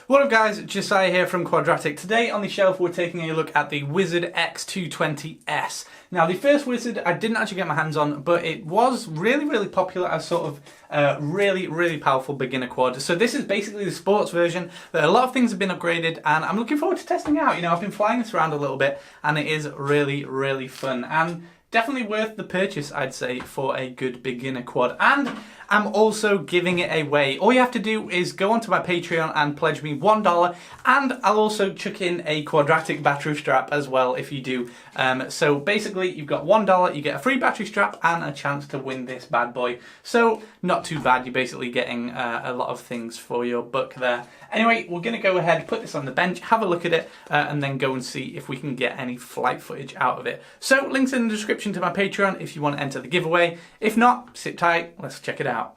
What up guys, Josiah here from Quadratic. Today on the shelf we're taking a look at the Wizard X220S. Now the first Wizard I didn't actually get my hands on, but it was really popular as sort of really powerful beginner quad. So this is basically the sports version, but a lot of things have been upgraded and I'm looking forward to testing out. You know, I've been flying this around a little bit and it is really fun and definitely worth the purchase, I'd say, for a good beginner quad. And I'm also giving it away. All you have to do is go onto my Patreon and pledge me $1, and I'll also chuck in a Quadratic battery strap as well if you do. So basically, you've got $1, you get a free battery strap and a chance to win this bad boy. So not too bad. You're basically getting a lot of things for your buck there. Anyway, we're going to go ahead, put this on the bench, have a look at it, and then go and see if we can get any flight footage out of it. So links in the description to my Patreon if you want to enter the giveaway. If not, sit tight, let's check it out.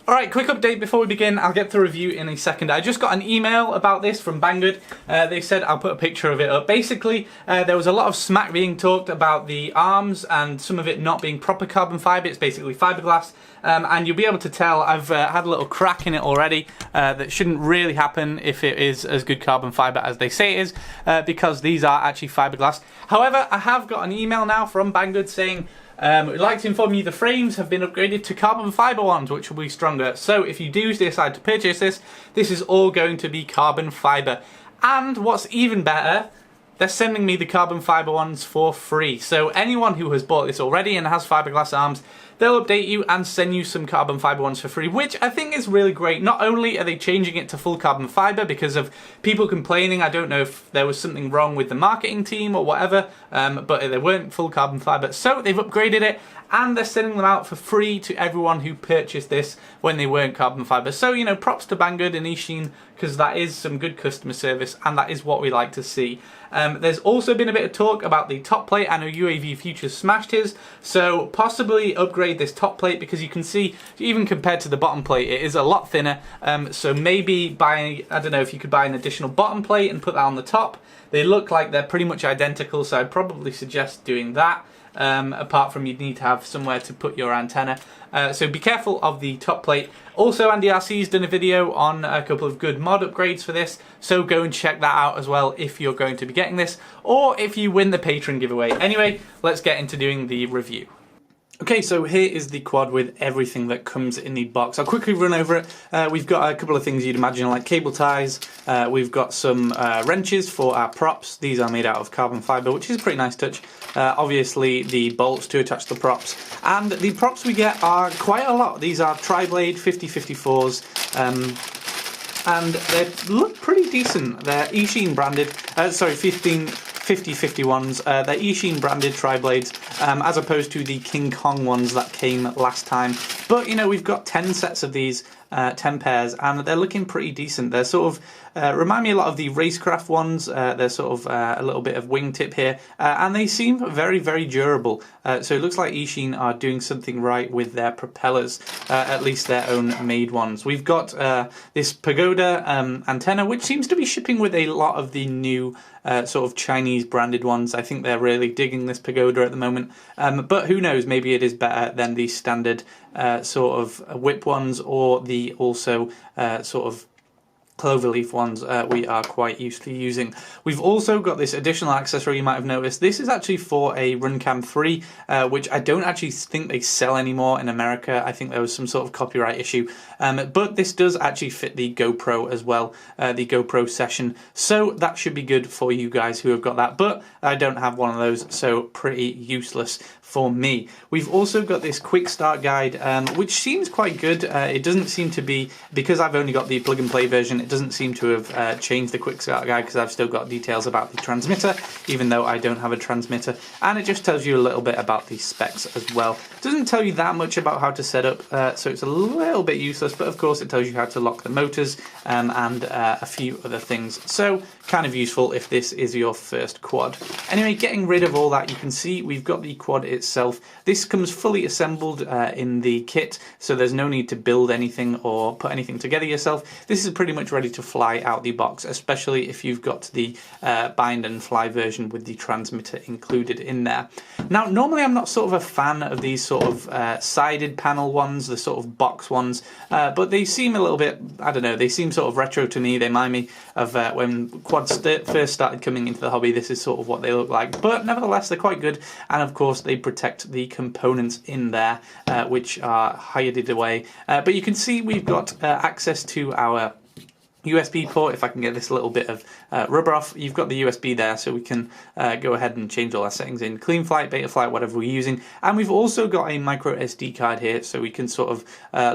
Alright, quick update before we begin. I'll get the review in a second. I just got an email about this from Banggood. They said I'll put a picture of it up. Basically, there was a lot of smack being talked about the arms and some of it not being proper carbon fibre. It's basically fiberglass. And you'll be able to tell I've had a little crack in it already that shouldn't really happen if it is as good carbon fibre as they say it is, because these are actually fiberglass. However, I have got an email now from Banggood saying we'd like to inform you the frames have been upgraded to carbon fibre ones, which will be stronger. So if you do decide to purchase this, this is all going to be carbon fibre. And what's even better, they're sending me the carbon fibre ones for free. So anyone who has bought this already and has fiberglass arms, they'll update you and send you some carbon fibre ones for free, which I think is really great. Not only are they changing it to full carbon fibre because of people complaining, I don't know if there was something wrong with the marketing team or whatever, but they weren't full carbon fibre, so they've upgraded it and they're sending them out for free to everyone who purchased this when they weren't carbon fibre. So, you know, props to Banggood and Ishin, because that is some good customer service and that is what we like to see. There's also been a bit of talk about the top plate. I know UAV Futures smashed his, so possibly upgrade this top plate, because you can see, even compared to the bottom plate, it is a lot thinner. So maybe buy, I don't know if you could buy an additional bottom plate and put that on the top. They look like they're pretty much identical, so I'd probably suggest doing that. Apart from you'd need to have somewhere to put your antenna. So be careful of the top plate. Also, Andy RC's done a video on a couple of good mod upgrades for this, so go and check that out as well if you're going to be getting this, or if you win the Patreon giveaway. Anyway, let's get into doing the review. Okay, so here is the quad with everything that comes in the box. I'll quickly run over it. We've got a couple of things you'd imagine, like cable ties. We've got some wrenches for our props. These are made out of carbon fibre, which is a pretty nice touch. Obviously, the bolts to attach the props. And the props we get are quite a lot. These are tri-blade 5054s. And they look pretty decent. They're Ishin branded. 5051s. They're Ishin branded tri-blades, as opposed to the King Kong ones that came last time. But, you know, we've got 10 sets of these, 10 pairs, and they're looking pretty decent. They're sort of, remind me a lot of the Racecraft ones. They're sort of a little bit of wingtip here, and they seem very durable. So it looks like Ishin are doing something right with their propellers, at least their own made ones. We've got this Pagoda antenna, which seems to be shipping with a lot of the new sort of Chinese branded ones. I think they're really digging this Pagoda at the moment, but who knows, maybe it is better than the standard sort of whip ones, or the also sort of cloverleaf ones we are quite used to using. We've also got this additional accessory you might have noticed. This is actually for a Runcam 3, which I don't actually think they sell anymore in America. I think there was some sort of copyright issue. But this does actually fit the GoPro as well, the GoPro Session. So that should be good for you guys who have got that. But I don't have one of those, so pretty useless for me. We've also got this quick start guide, which seems quite good. It doesn't seem to be, because I've only got the plug and play version, it doesn't seem to have changed the quick start guide, because I've still got details about the transmitter, even though I don't have a transmitter. And it just tells you a little bit about the specs as well. It doesn't tell you that much about how to set up, so it's a little bit useless, but of course it tells you how to lock the motors and a few other things. So kind of useful if this is your first quad. Anyway, getting rid of all that, you can see we've got the quad itself. This comes fully assembled in the kit, so there's no need to build anything or put anything together yourself. This is pretty much ready to fly out the box, especially if you've got the bind and fly version with the transmitter included in there. Now, normally I'm not sort of a fan of these sort of sided panel ones, the sort of box ones, but they seem a little bit, I don't know, they seem sort of retro to me. They remind me of when quads first started coming into the hobby. This is sort of what they look like, but nevertheless they're quite good, and of course they protect the components in there, which are hided away. But you can see we've got access to our USB port. If I can get this little bit of rubber off, you've got the USB there, so we can go ahead and change all our settings in clean flight, beta flight, whatever we're using. And we've also got a micro SD card here, so we can sort of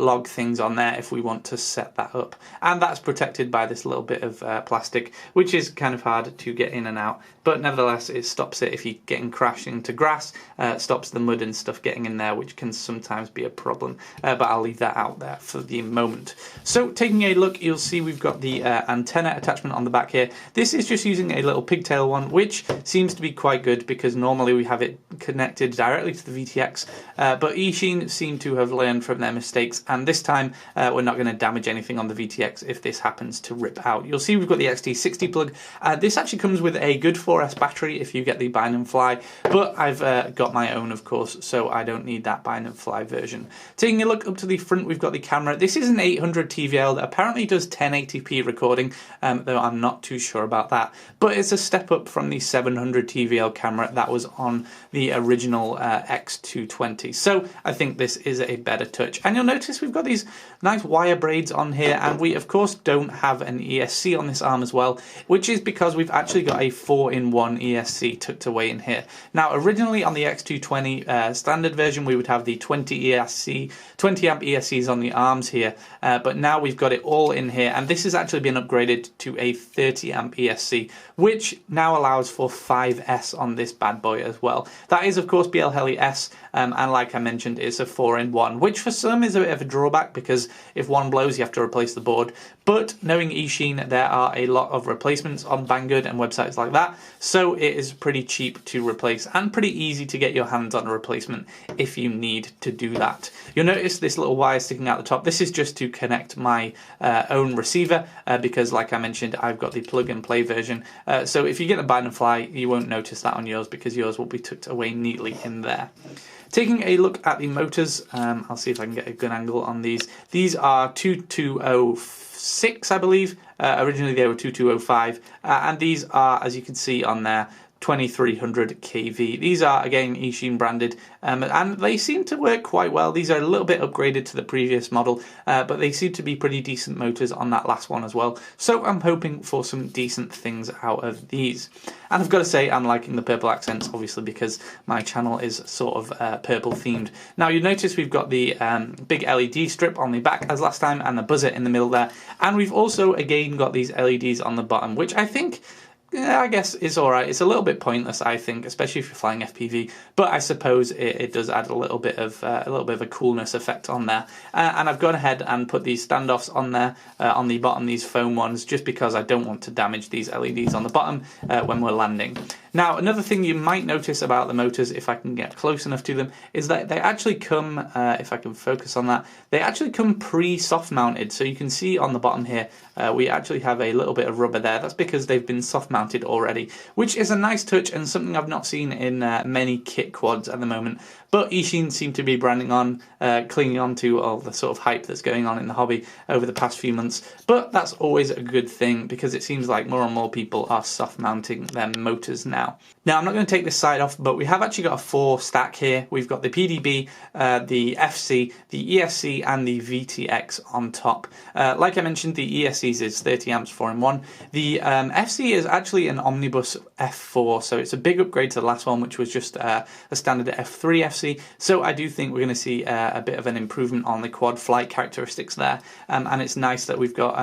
log things on there if we want to set that up. And that's protected by this little bit of plastic, which is kind of hard to get in and out, but nevertheless it stops it if you're getting crashed into grass, stops the mud and stuff getting in there, which can sometimes be a problem, but I'll leave that out there for the moment. So taking a look, you'll see we've got the antenna attachment on the back here. This is just using a little pigtail one, which seems to be quite good because normally we have it connected directly to the VTX, but Eachine seem to have learned from their mistakes, and this time we're not going to damage anything on the VTX if this happens to rip out. You'll see we've got the XT60 plug. This actually comes with a good 4S battery if you get the bind and fly, but I've got my own, of course, so I don't need that bind and fly version. Taking a look up to the front, we've got the camera. This is an 800 TVL that apparently does 1080p recording, though I'm not too sure about that, but it's a step up from the 700 TVL camera that was on the original X220, so I think this is a better touch. And you'll notice we've got these nice wire braids on here, and we of course don't have an ESC on this arm as well, which is because we've actually got a 4-in-1 ESC tucked away in here. Now originally on the X220 standard version we would have the 20 amp ESCs on the arms here, but now we've got it all in here, and this has actually been upgraded to a 30 amp ESC, which now allows for 5S on this bad boy as well. That is of course BL Heli S, and like I mentioned, it's a 4-in-1, which for some is a bit of a drawback because if one blows you have to replace the board, but knowing Eachine, there are a lot of replacements on Banggood and websites like that, so it is pretty cheap to replace and pretty easy to get your hands on a replacement if you need to do that. You'll notice this little wire sticking out the top. This is just to connect my own receiver, because like I mentioned, I've got the plug and play version, so if you get the bind and fly, you won't notice that on yours because yours will be tucked away neatly in there. Taking a look at the motors, I'll see if I can get a good angle on these. These are 2206, I believe. Originally they were 2205, and these are, as you can see on there, 2300 kV. These are again Eachine branded, and they seem to work quite well. These are a little bit upgraded to the previous model, but they seem to be pretty decent motors on that last one as well, so I'm hoping for some decent things out of these. And I've got to say I'm liking the purple accents, obviously because my channel is sort of purple themed. Now you notice we've got the big LED strip on the back as last time, and the buzzer in the middle there, and we've also again got these LEDs on the bottom, which I think, yeah, I guess it's alright. It's a little bit pointless, I think, especially if you're flying FPV, but I suppose it does add a little bit of a coolness effect on there. And I've gone ahead and put these standoffs on there, on the bottom, these foam ones, just because I don't want to damage these LEDs on the bottom when we're landing. Now, another thing you might notice about the motors, if I can get close enough to them, is that they actually come, if I can focus on that, they actually come pre-soft mounted. So you can see on the bottom here, we actually have a little bit of rubber there. That's because they've been soft mounted already, which is a nice touch and something I've not seen in many kit quads at the moment. But Eachine seem to be branding on, clinging on to all the sort of hype that's going on in the hobby over the past few months. But that's always a good thing because it seems like more and more people are soft mounting their motors now. Now I'm not going to take this side off, but we have actually got a 4 stack here. We've got the PDB, the FC, the ESC and the VTX on top. Like I mentioned, the ESCs is 30 amps 4-in-1. The FC is actually an Omnibus F4, so it's a big upgrade to the last one, which was just a standard F3 FC. So I do think we're going to see a bit of an improvement on the quad flight characteristics there, and it's nice that we've got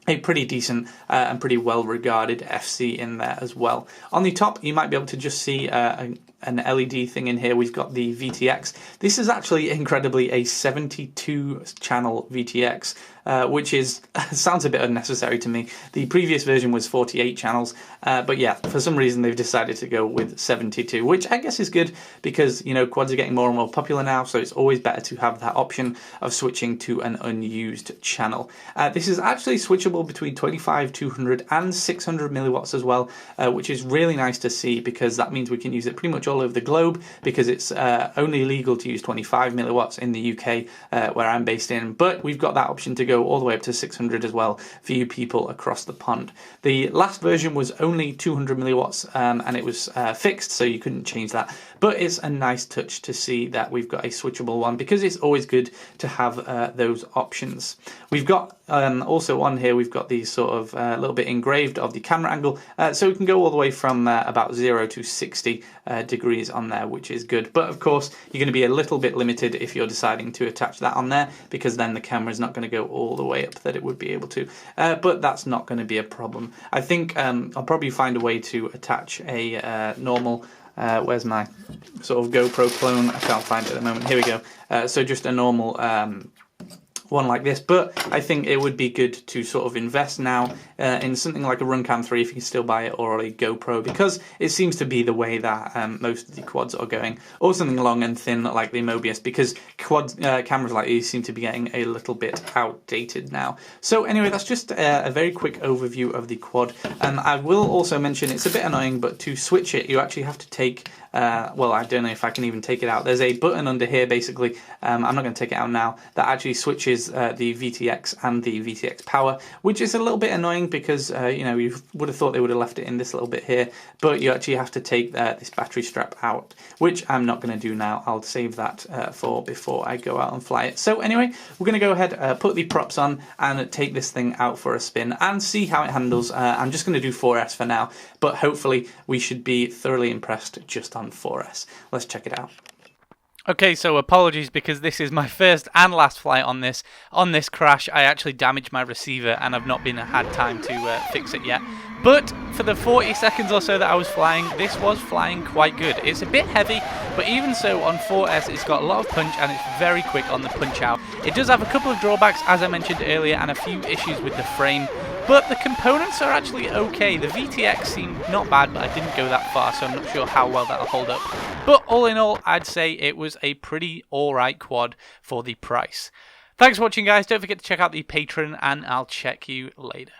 a pretty decent and pretty well regarded FC in there as well. On the top you might be able to just see an LED thing in here. We've got the VTX. This is actually incredibly a 72 channel VTX. which is sounds a bit unnecessary to me. The previous version was 48 channels, but yeah, for some reason they've decided to go with 72, which I guess is good because, you know, quads are getting more and more popular now, so it's always better to have that option of switching to an unused channel. This is actually switchable between 25, 200 and 600 milliwatts as well, which is really nice to see because that means we can use it pretty much all over the globe, because it's only legal to use 25 milliwatts in the UK, where I'm based in, but we've got that option to go all the way up to 600 as well for you people across the pond. The last version was only 200 milliwatts and it was fixed, so you couldn't change that, but it's a nice touch to see that we've got a switchable one because it's always good to have those options. We've got also on here, we've got these sort of a little bit engraved of the camera angle, so we can go all the way from about 0 to 60 degrees on there, which is good. But of course, you're going to be a little bit limited if you're deciding to attach that on there, because then the camera is not going to go all the way up that it would be able to. But that's not going to be a problem. I think I'll probably find a way to attach a normal. Where's my sort of GoPro clone? I can't find it at the moment. Here we go. So just a normal one like this, but I think it would be good to sort of invest now in something like a Runcam 3 if you can still buy it, or a GoPro, because it seems to be the way that most of the quads are going, or something long and thin like the Mobius, because quad cameras like these seem to be getting a little bit outdated now. So anyway, that's just a very quick overview of the quad. I will also mention, it's a bit annoying, but to switch it you actually have to take well, I don't know if I can even take it out. There's a button under here, basically. I'm not going to take it out now. That actually switches the VTX and the VTX power, which is a little bit annoying because you know, you would have thought they would have left it in this little bit here, but you actually have to take this battery strap out, which I'm not going to do now. I'll save that for before I go out and fly it. So anyway, we're going to go ahead, put the props on, and take this thing out for a spin and see how it handles. I'm just going to do 4S for now, but hopefully we should be thoroughly impressed just on 4S. Let's check it out. Okay, so apologies because this is my first and last flight on this. On this crash, I actually damaged my receiver and I've not had time to fix it yet. But for the 40 seconds or so that I was flying, this was flying quite good. It's a bit heavy, but even so on 4S it's got a lot of punch and it's very quick on the punch out. It does have a couple of drawbacks, as I mentioned earlier, and a few issues with the frame, but the components are actually okay. The VTX seemed not bad, but I didn't go that far, so I'm not sure how well that'll hold up. But all in all, I'd say it was a pretty alright quad for the price. Thanks for watching, guys. Don't forget to check out the Patreon, and I'll check you later.